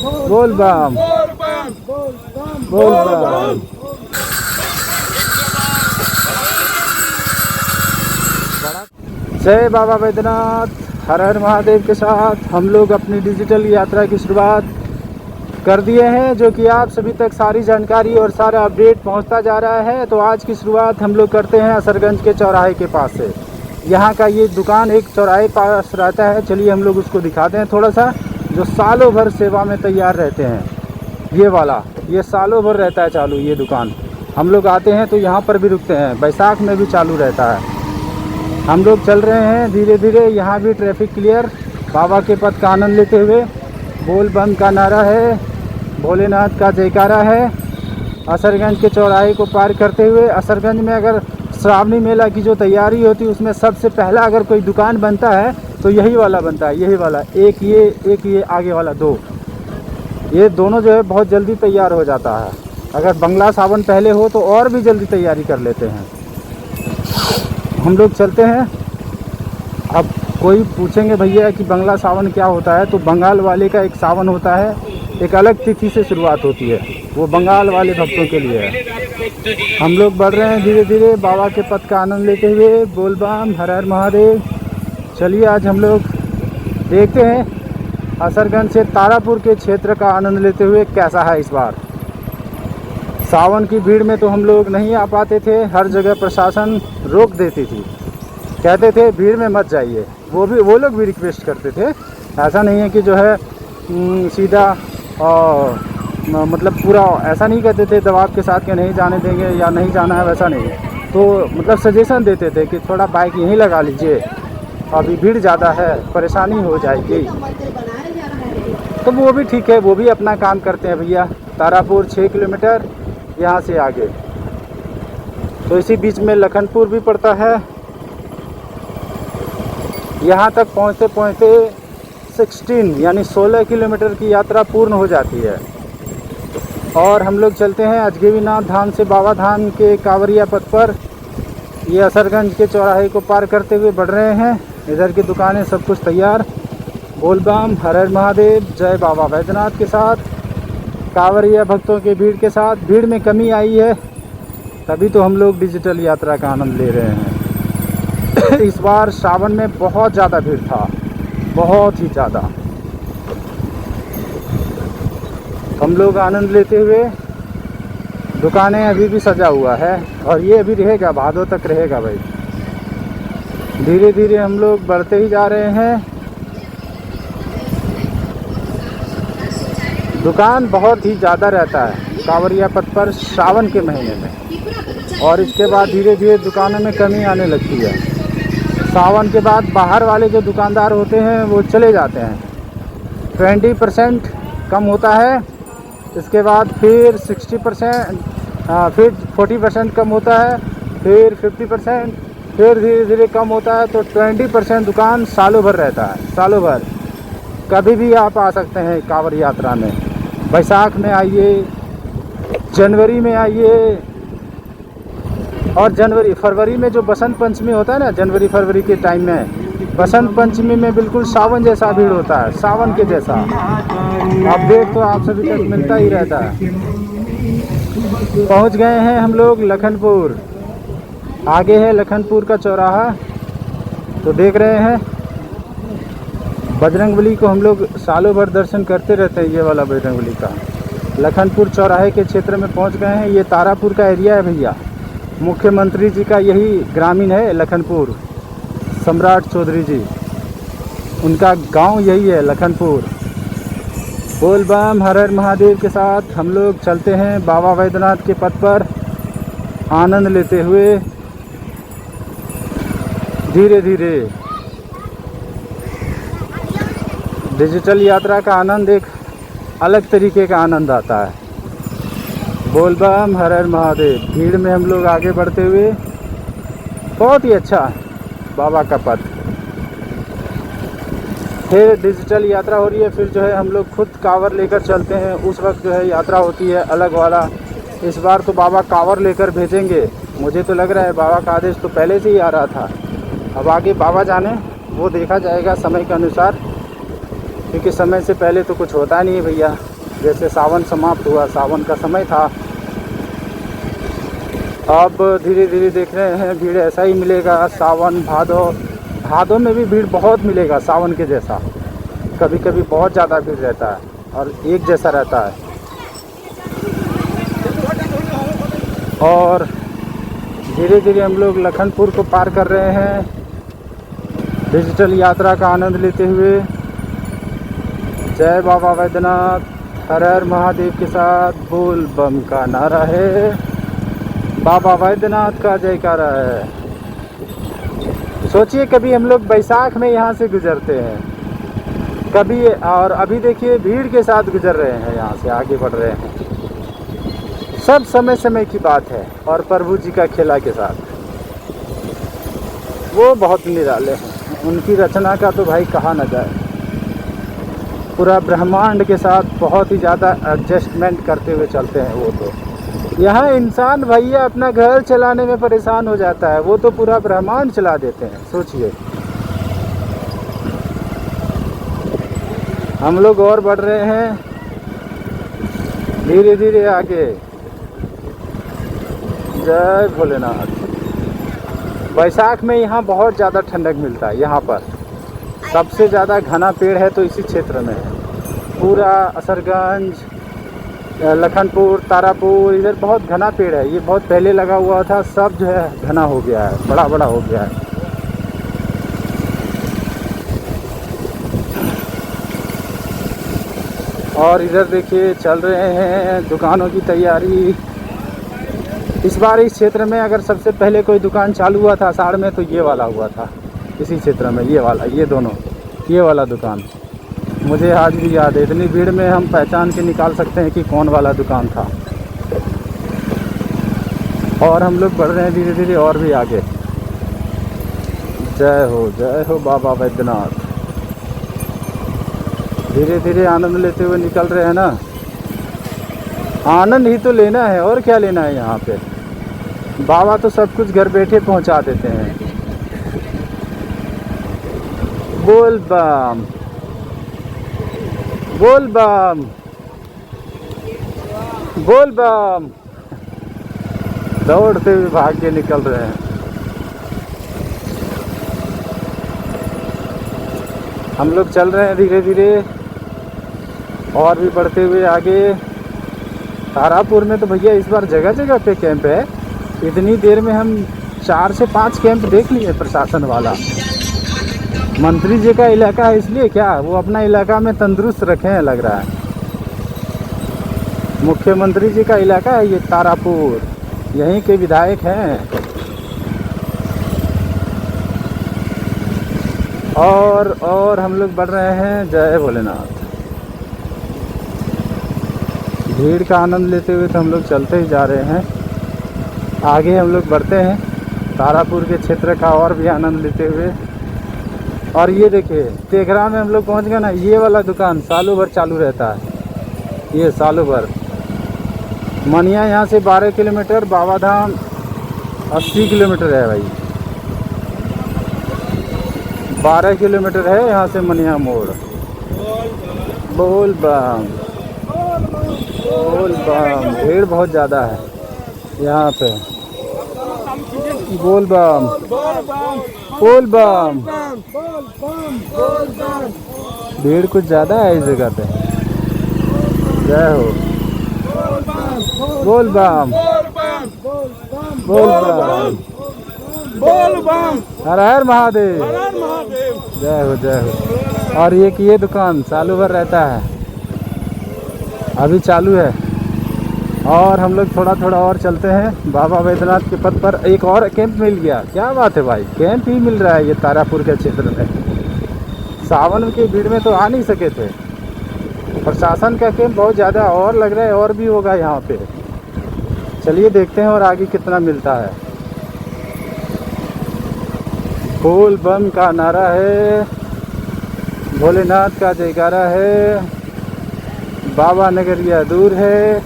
बोल बम बोल बम। जय बाबा बैद्यनाथ, हर हर महादेव के साथ हम लोग अपनी डिजिटल यात्रा की शुरुआत कर दिए हैं, जो कि आप सभी तक सारी जानकारी और सारा अपडेट पहुंचता जा रहा है। तो आज की शुरुआत हम लोग करते हैं असरगंज के चौराहे के पास से। यहाँ का ये दुकान एक चौराहे पास रहता है, चलिए हम लोग उसको दिखाते हैं थोड़ा सा, जो सालों भर सेवा में तैयार रहते हैं। ये वाला ये सालों भर रहता है चालू ये दुकान। हम लोग आते हैं तो यहाँ पर भी रुकते हैं, बैसाख में भी चालू रहता है। हम लोग चल रहे हैं धीरे धीरे, यहाँ भी ट्रैफिक क्लियर, बाबा के पद का आनंद लेते हुए। बोल बम का नारा है, भोलेनाथ का जयकारा है। असरगंज के चौराहे को पार करते हुए, असरगंज में अगर श्रावणी मेला की जो तैयारी होती है उसमें सबसे पहला अगर कोई दुकान बनता है तो यही वाला बनता है, यही वाला। एक ये आगे वाला दो, ये दोनों जो है बहुत जल्दी तैयार हो जाता है। अगर बंगला सावन पहले हो तो और भी जल्दी तैयारी कर लेते हैं। हम लोग चलते हैं। अब कोई पूछेंगे भैया कि बंगला सावन क्या होता है, तो बंगाल वाले का एक सावन होता है, एक अलग तिथि से शुरुआत होती है, वो बंगाल वाले भक्तों के लिए है। हम लोग बढ़ रहे हैं धीरे धीरे बाबा के पद का आनंद लेते हुए। बोल बम हर हर महादेव। चलिए आज हम लोग देखते हैं असरगंज से तारापुर के क्षेत्र का आनंद लेते हुए कैसा है इस बार। सावन की भीड़ में तो हम लोग नहीं आ पाते थे, हर जगह प्रशासन रोक देती थी, कहते थे भीड़ में मत जाइए। वो लोग भी रिक्वेस्ट करते थे, ऐसा नहीं है कि जो है सीधा और मतलब पूरा ऐसा नहीं कहते थे दबाव के साथ कि नहीं जाने देंगे या नहीं जाना है, वैसा नहीं। तो मतलब सजेशन देते थे कि थोड़ा बाइक यहीं लगा लीजिए, अभी भीड़ ज़्यादा है, परेशानी हो जाएगी। तो वो भी ठीक है, वो भी अपना काम करते हैं भैया। तारापुर 6 किलोमीटर यहाँ से आगे, तो इसी बीच में लखनपुर भी पड़ता है। यहाँ तक पहुँचते पहुँचते 16 यानी 16 किलोमीटर की यात्रा पूर्ण हो जाती है। और हम लोग चलते हैं अजगैबीनाथ धाम से बाबा धाम के कांवरिया पथ पर। ये असरगंज के चौराहे को पार करते हुए बढ़ रहे हैं। इधर की दुकानें सब कुछ तैयार। बोल बम हर हर महादेव, जय बाबा बैद्यनाथ के साथ, कांवरिया भक्तों की भीड़ के साथ। भीड़ में कमी आई है, तभी तो हम लोग डिजिटल यात्रा का आनंद ले रहे हैं। इस बार सावन में बहुत ज़्यादा भीड़ था, बहुत ही ज़्यादा। हम लोग आनंद लेते हुए, दुकानें अभी भी सजा हुआ है और ये अभी रहेगा, भादों तक रहेगा भाई। धीरे धीरे हम लोग बढ़ते ही जा रहे हैं। दुकान बहुत ही ज़्यादा रहता है कांवरिया पथ पर सावन के महीने में, और इसके बाद धीरे धीरे दुकानों में कमी आने लगती है। सावन के बाद बाहर वाले जो दुकानदार होते हैं वो चले जाते हैं, 20% कम होता है। इसके बाद फिर 60%, फिर 40% कम होता है, फिर 50%, फिर धीरे धीरे कम होता है। तो 20% दुकान सालों भर रहता है, सालों भर। कभी भी आप आ सकते हैं कांवड़ यात्रा में। बैसाख में आइए, जनवरी में आइए, और फरवरी में जो बसंत पंचमी होता है ना, जनवरी फरवरी के टाइम में बसंत पंचमी में बिल्कुल सावन जैसा भीड़ होता है, सावन के जैसा अपडेट तो आप सभी तक मिलता ही रहता है। पहुंच गए हैं हम लोग लखनपुर, आगे है लखनपुर का चौराहा। तो देख रहे हैं बजरंगबली को हम लोग सालों भर दर्शन करते रहते हैं, ये वाला बजरंगबली का। लखनपुर चौराहे के क्षेत्र में पहुंच गए हैं। ये तारापुर का एरिया है भैया, मुख्यमंत्री जी का यही ग्रामीण है लखनपुर, सम्राट चौधरी जी, उनका गांव यही है लखनपुर। बोल बम हर हर महादेव के साथ हम लोग चलते हैं बाबा बैद्यनाथ के पथ पर, आनंद लेते हुए धीरे धीरे। डिजिटल यात्रा का आनंद एक अलग तरीके का आनंद आता है। बोल बम हर हर महादेव। भीड़ में हम लोग आगे बढ़ते हुए, बहुत ही अच्छा बाबा का पथ। फिर डिजिटल यात्रा हो रही है, फिर जो है हम लोग खुद कांवर लेकर चलते हैं। उस वक्त जो है यात्रा होती है अलग वाला। इस बार तो बाबा कांवर लेकर भेजेंगे, मुझे तो लग रहा है बाबा का आदेश तो पहले से ही आ रहा था। अब आगे बाबा जाने, वो देखा जाएगा समय के अनुसार, क्योंकि समय से पहले तो कुछ होता नहीं है भैया। जैसे सावन समाप्त हुआ, सावन का समय था, अब धीरे धीरे देख रहे हैं भीड़ ऐसा ही मिलेगा। सावन भादों में भी भीड़ बहुत मिलेगा सावन के जैसा। कभी कभी बहुत ज़्यादा भीड़ रहता है और एक जैसा रहता है। और धीरे धीरे हम लोग लखनपुर को पार कर रहे हैं, डिजिटल यात्रा का आनंद लेते हुए। जय बाबा वैद्यनाथ, हर हर महादेव के साथ बोल बम का नारा है, बाबा वैद्यनाथ का जयकारा है। सोचिए कभी हम लोग बैसाख में यहाँ से गुजरते हैं, कभी, और अभी देखिए भीड़ के साथ गुजर रहे हैं, यहाँ से आगे बढ़ रहे हैं। सब समय समय की बात है और प्रभु जी का खेला के साथ। वो बहुत निराले हैं, उनकी रचना का तो भाई कहा न जाए। पूरा ब्रह्मांड के साथ बहुत ही ज़्यादा एडजस्टमेंट करते हुए चलते हैं वो तो। यहाँ इंसान भैया अपना घर चलाने में परेशान हो जाता है, वो तो पूरा ब्रह्मांड चला देते हैं। सोचिए हम लोग और बढ़ रहे हैं धीरे धीरे आगे। जय भोलेनाथ। बैसाख में यहाँ बहुत ज़्यादा ठंडक मिलता है। यहाँ पर सबसे ज़्यादा घना पेड़ है तो इसी क्षेत्र में है। पूरा असरगंज, लखनपुर, तारापुर, इधर बहुत घना पेड़ है। ये बहुत पहले लगा हुआ था, सब जो है घना हो गया है, बड़ा बड़ा हो गया है। और इधर देखिए चल रहे हैं दुकानों की तैयारी। इस बार इस क्षेत्र में अगर सबसे पहले कोई दुकान चालू हुआ था आषाढ़ में तो ये वाला हुआ था, इसी क्षेत्र में ये वाला, ये दोनों, ये वाला दुकान मुझे आज भी याद है। इतनी भीड़ में हम पहचान के निकाल सकते हैं कि कौन वाला दुकान था। और हम लोग बढ़ रहे हैं धीरे धीरे और भी आगे। जय हो बाबा वैद्यनाथ। धीरे धीरे आनंद लेते हुए निकल रहे हैं ना। आनंद ही तो लेना है और क्या लेना है। यहाँ पे बाबा तो सब कुछ घर बैठे पहुँचा देते हैं। बोल बम बोल बम बोल बम। दौड़ते हुए भाग के निकल रहे हैं। हम लोग चल रहे हैं धीरे धीरे और भी बढ़ते हुए आगे। तारापुर में तो भैया इस बार जगह जगह पे कैंप है। इतनी देर में हम 4 से 5 कैंप देख लिए प्रशासन वाला। मंत्री जी का इलाका है इसलिए क्या, वो अपना इलाका में तंदुरुस्त रखे हैं लग रहा है। मुख्यमंत्री जी का इलाका है ये तारापुर, यहीं के विधायक हैं। और हम लोग बढ़ रहे हैं। जय भोलेनाथ। भीड़ का आनंद लेते हुए तो हम लोग चलते ही जा रहे हैं। आगे हम लोग बढ़ते हैं तारापुर के क्षेत्र का और भी आनंद लेते हुए। और ये देखिए तेघरा में हम लोग पहुंच गए ना। ये वाला दुकान सालों भर चालू रहता है, ये सालों भर। मनिया यहाँ से 12 किलोमीटर, बाबा धाम 80 किलोमीटर है भाई। 12 किलोमीटर है यहाँ से मनिया मोड़। बोल बम बोल बम। भीड़ बहुत ज़्यादा है यहाँ पे। बोल बम बोल बम। भीड़ कुछ ज़्यादा है इस जगह पे। जय हो। बोल बम बोल बम बोल बम। हर हर महादेव। जय हो जय हो। और ये दुकान सालों भर रहता है, अभी चालू है। और हम लोग थोड़ा थोड़ा और चलते हैं। बाबा वैद्यनाथ के पद पर एक और कैंप मिल गया। क्या बात है भाई, कैंप ही मिल रहा है ये तारापुर के क्षेत्र में। सावन की भीड़ में तो आ नहीं सके थे। प्रशासन का कैंप बहुत ज़्यादा और लग रहा है, और भी होगा यहाँ पे। चलिए देखते हैं और आगे कितना मिलता है। बोल बम का नारा है, भोलेनाथ का जयकारा है। बाबा नगरिया दूर है,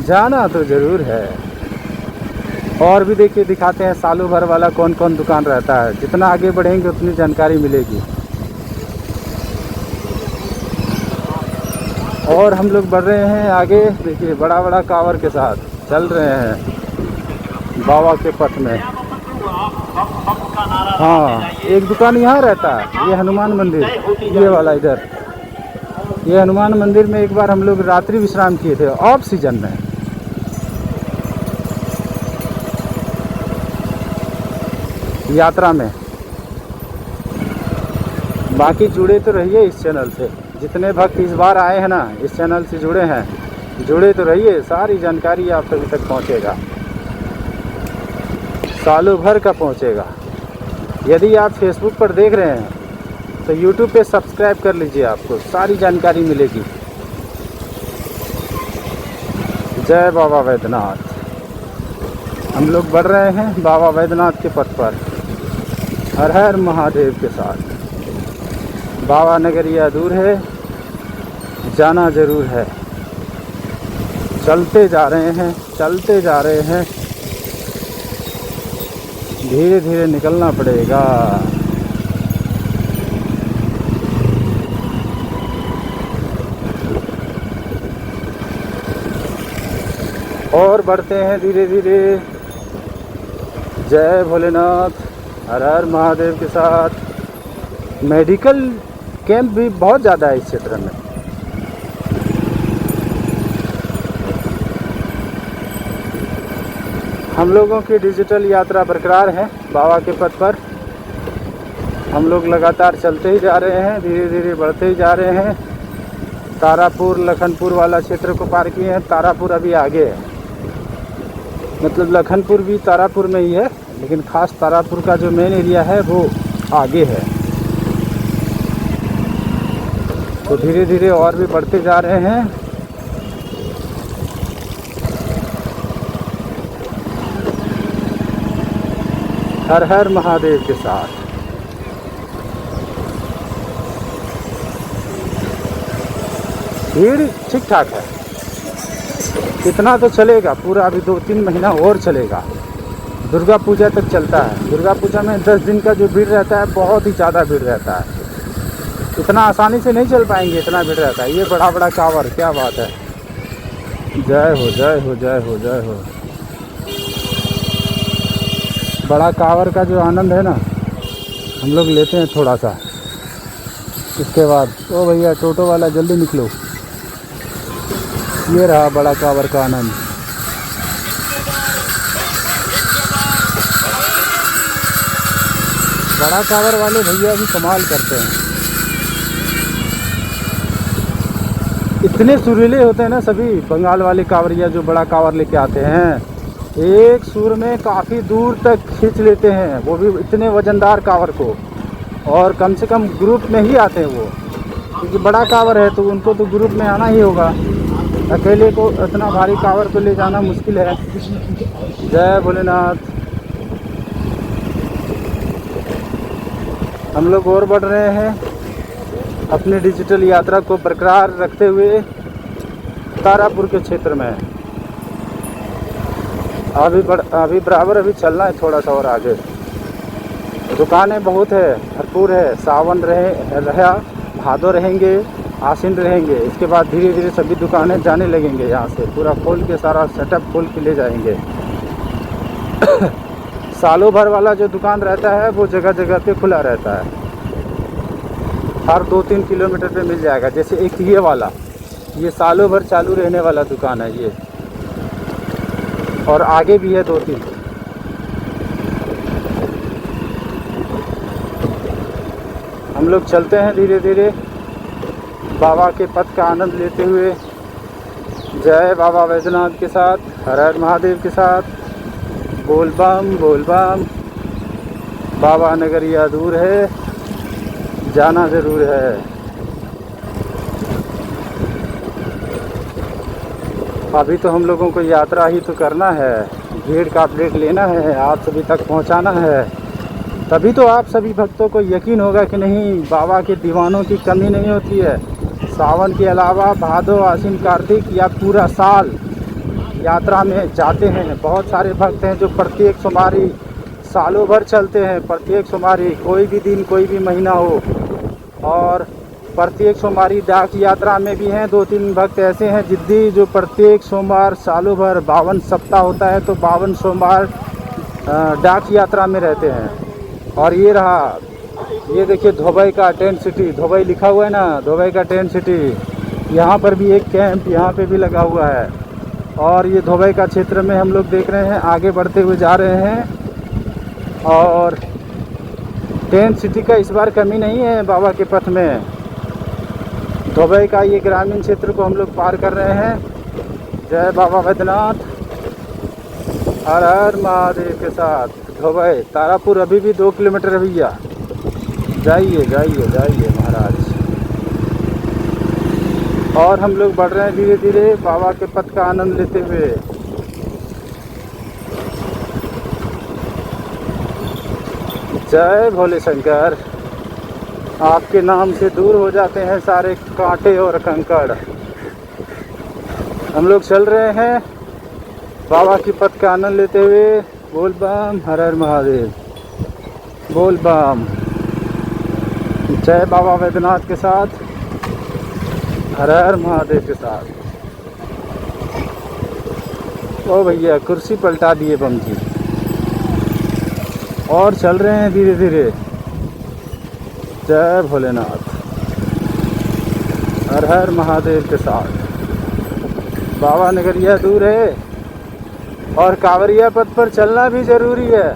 जाना तो ज़रूर है। और भी देखिए दिखाते हैं सालों भर वाला कौन कौन दुकान रहता है। जितना आगे बढ़ेंगे उतनी जानकारी मिलेगी। और हम लोग बढ़ रहे हैं आगे। देखिए बड़ा बड़ा कांवर के साथ चल रहे हैं बाबा के पथ में। हाँ, एक दुकान यहाँ रहता है, ये हनुमान मंदिर, ये वाला इधर, ये हनुमान मंदिर में एक बार हम लोग रात्रि विश्राम किए थे ऑफ सीजन में। यात्रा में। बाकी जुड़े तो रहिए इस चैनल से, जितने भक्त इस बार आए हैं ना इस चैनल से जुड़े हैं, जुड़े तो रहिए, सारी जानकारी आप सभी तक पहुंचेगा, सालों भर का पहुंचेगा। यदि आप फेसबुक पर देख रहे हैं तो यूट्यूब पे सब्सक्राइब कर लीजिए, आपको सारी जानकारी मिलेगी। जय बाबा वैद्यनाथ। हम लोग बढ़ रहे हैं बाबा वैद्यनाथ के पथ पर, हर हर महादेव के साथ। बाबा नगरिया दूर है, जाना ज़रूर है। चलते जा रहे हैं, चलते जा रहे हैं, धीरे धीरे निकलना पड़ेगा। और बढ़ते हैं धीरे धीरे। जय भोलेनाथ, हर हर महादेव के साथ। मेडिकल कैंप भी बहुत ज़्यादा है इस क्षेत्र में। हम लोगों की डिजिटल यात्रा बरकरार है बाबा के पथ पर। हम लोग लगातार चलते ही जा रहे हैं, धीरे धीरे बढ़ते ही जा रहे हैं। तारापुर लखनपुर वाला क्षेत्र को पार किए हैं। तारापुर अभी आगे है, मतलब लखनपुर भी तारापुर में ही है, लेकिन ख़ास तारापुर का जो मेन एरिया है वो आगे है। तो धीरे धीरे और भी बढ़ते जा रहे हैं। हर हर महादेव के साथ। भीड़ ठीक ठाक है, इतना तो चलेगा पूरा, अभी 2-3 महीना और चलेगा। दुर्गा पूजा तक चलता है। दुर्गा पूजा में 10 दिन का जो भीड़ रहता है, बहुत ही ज़्यादा भीड़ रहता है। इतना आसानी से नहीं चल पाएंगे, इतना भीड़ रहता है। ये बड़ा बड़ा कांवर, क्या बात है। जय हो जय हो जय हो जय हो। बड़ा कांवर का जो आनंद है ना, हम लोग लेते हैं थोड़ा सा। इसके बाद ओ भैया टोटो वाला जल्दी निकलो। ये रहा बड़ा कांवर का आनंद। बड़ा कांवर वाले भैया भी कमाल करते हैं, इतने सुरीले होते हैं ना सभी बंगाल वाले कांवरिया जो बड़ा कांवर लेके आते हैं। एक सुर में काफ़ी दूर तक खींच लेते हैं, वो भी इतने वजनदार कांवर को। और कम से कम ग्रुप में ही आते हैं वो, क्योंकि बड़ा कांवर है तो उनको तो ग्रुप में आना ही होगा। अकेले को इतना भारी कांवर को ले जाना मुश्किल है। जय भोलेनाथ। हम लोग और बढ़ रहे हैं अपनी डिजिटल यात्रा को बरकरार रखते हुए तारापुर के क्षेत्र में। अभी बराबर अभी चलना है थोड़ा सा और आगे। दुकानें बहुत है, भरपूर है। सावन रहा, भादो रहेंगे, आसीन रहेंगे। इसके बाद धीरे धीरे सभी दुकानें जाने लगेंगे। यहाँ से पूरा खोल के, सारा सेटअप खोल के ले जाएंगे। सालों भर वाला जो दुकान रहता है वो जगह जगह पे खुला रहता है, हर 2-3 किलोमीटर पे मिल जाएगा। जैसे एक ये वाला, ये सालों भर चालू रहने वाला दुकान है ये, और आगे भी है 2-3। हम लोग चलते हैं धीरे धीरे बाबा के पथ का आनंद लेते हुए। जय बाबा वैद्यनाथ के साथ, हर हर महादेव के साथ। बोल बम बोल बम। बाबा नगरिया दूर है, जाना ज़रूर है। अभी तो हम लोगों को यात्रा ही तो करना है, भीड़ का अपडेट लेना है, आप सभी तक पहुंचाना है। तभी तो आप सभी भक्तों को यकीन होगा कि नहीं, बाबा के दीवानों की कमी नहीं होती है। सावन के अलावा भादो, आसीन, कार्तिक या पूरा साल यात्रा में जाते हैं। बहुत सारे भक्त हैं जो प्रत्येक सोमवारी सालों भर चलते हैं। प्रत्येक सोमवारी, कोई भी दिन, कोई भी महीना हो, और प्रत्येक सोमवारी डाक यात्रा में भी हैं। 2-3 भक्त ऐसे हैं जिद्दी जो प्रत्येक सोमवार सालों भर 52 सप्ताह होता है तो 52 सोमवार डाक यात्रा में रहते हैं। और ये रहा, ये देखिए धोबई का टेंट सिटी, धोबई लिखा हुआ है ना, धोबई का टेंट सिटी। यहाँ पर भी एक कैंप यहाँ पे भी लगा हुआ है। और ये धोबई का क्षेत्र में हम लोग देख रहे हैं, आगे बढ़ते हुए जा रहे हैं। और टेंट सिटी का इस बार कमी नहीं है बाबा के पथ में। धोबई का ये ग्रामीण क्षेत्र को हम लोग पार कर रहे हैं। जय बाबा बैद्यनाथ, हर हर महादेव के साथ। धोबई तारापुर अभी भी 2 किलोमीटर है भैया, जाइए जाइए जाइए महाराज। और हम लोग बढ़ रहे हैं धीरे धीरे बाबा के पथ का आनंद लेते हुए। जय भोले शंकर, आपके नाम से दूर हो जाते हैं सारे कांटे और कंकड़। हम लोग चल रहे हैं बाबा की पथ का आनंद लेते हुए। बोल बम, हर हर महादेव, बोल बम। जय बाबा बैद्यनाथ के साथ, हर हर महादेव के साथ। ओ भैया कुर्सी पलटा दिए बम जी। और चल रहे हैं धीरे धीरे। जय भोलेनाथ, हर हर महादेव के साथ। बाबा नगरिया दूर है और कांवरिया पथ पर चलना भी जरूरी है।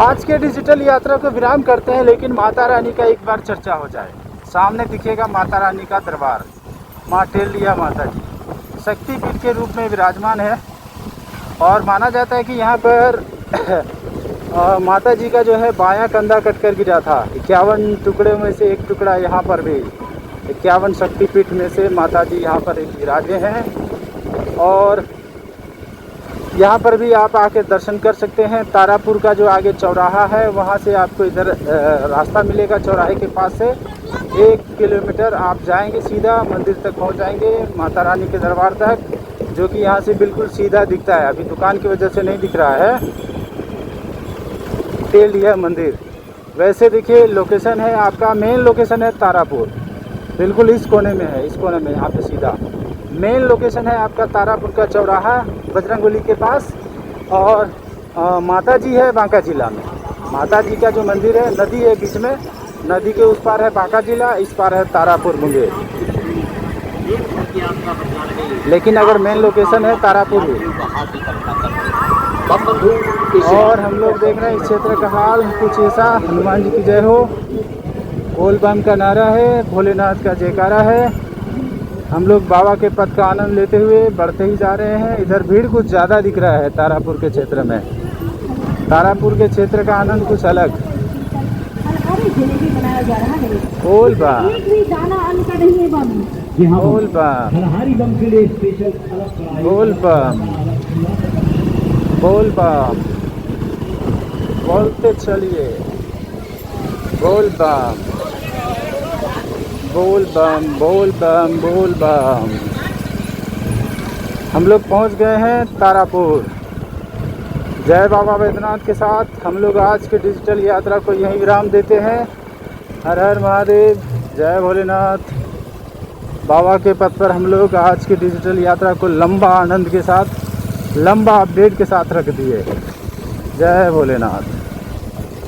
आज के डिजिटल यात्रा को विराम करते हैं, लेकिन माता रानी का एक बार चर्चा हो जाए। सामने दिखेगा माता रानी का दरबार, माँ टेलिया माता जी शक्तिपीठ के रूप में विराजमान है। और माना जाता है कि यहाँ पर माता जी का जो है बायां कंधा कटकर गिरा था। 51 टुकड़े में से एक टुकड़ा यहाँ पर भी, 51 शक्तिपीठ में से माता जी यहाँ पर एक विराजे हैं। और यहाँ पर भी आप आके दर्शन कर सकते हैं। तारापुर का जो आगे चौराहा है वहाँ से आपको इधर रास्ता मिलेगा, चौराहे के पास से 1 किलोमीटर आप जाएंगे सीधा मंदिर तक पहुँच जाएंगे, माता रानी के दरबार तक, जो कि यहाँ से बिल्कुल सीधा दिखता है। अभी दुकान की वजह से नहीं दिख रहा है। टेलिया मंदिर वैसे देखिए लोकेशन है आपका, मेन लोकेशन है तारापुर, बिल्कुल इस कोने में है, इस कोने में यहाँ पे सीधा मेन लोकेशन है आपका तारापुर का चौराहा बजरंगबली के पास। और माता जी है बांका जिला में। माता जी का जो मंदिर है, नदी है बीच में, नदी के उस पार है बांका जिला, इस पार है तारापुर मुंगेर। लेकिन अगर मेन लोकेशन है तारापुर ही। और हम लोग देख रहे हैं इस क्षेत्र का हाल कुछ ऐसा। हनुमान जी की जय हो, बोल बम का नारा है, भोलेनाथ का जयकारा है। हम लोग बाबा के पथ का आनंद लेते हुए बढ़ते ही जा रहे हैं। इधर भीड़ कुछ ज़्यादा दिख रहा है तारापुर के क्षेत्र में। तारापुर के क्षेत्र का आनंद कुछ अलग। बोल बम, बोल बम, बोल बम, बोल बम, बोलते चलिए। बोल बम, बोल बम, बोल बम, बोल बम। हम लोग पहुंच गए हैं तारापुर। जय बाबा बैद्यनाथ के साथ हम लोग आज के डिजिटल यात्रा को यहीं विराम देते हैं। हर हर महादेव, जय भोलेनाथ। बाबा के पथ पर हम लोग आज की डिजिटल यात्रा को लंबा आनंद के साथ, लंबा अपडेट के साथ रख दिए। जय भोलेनाथ।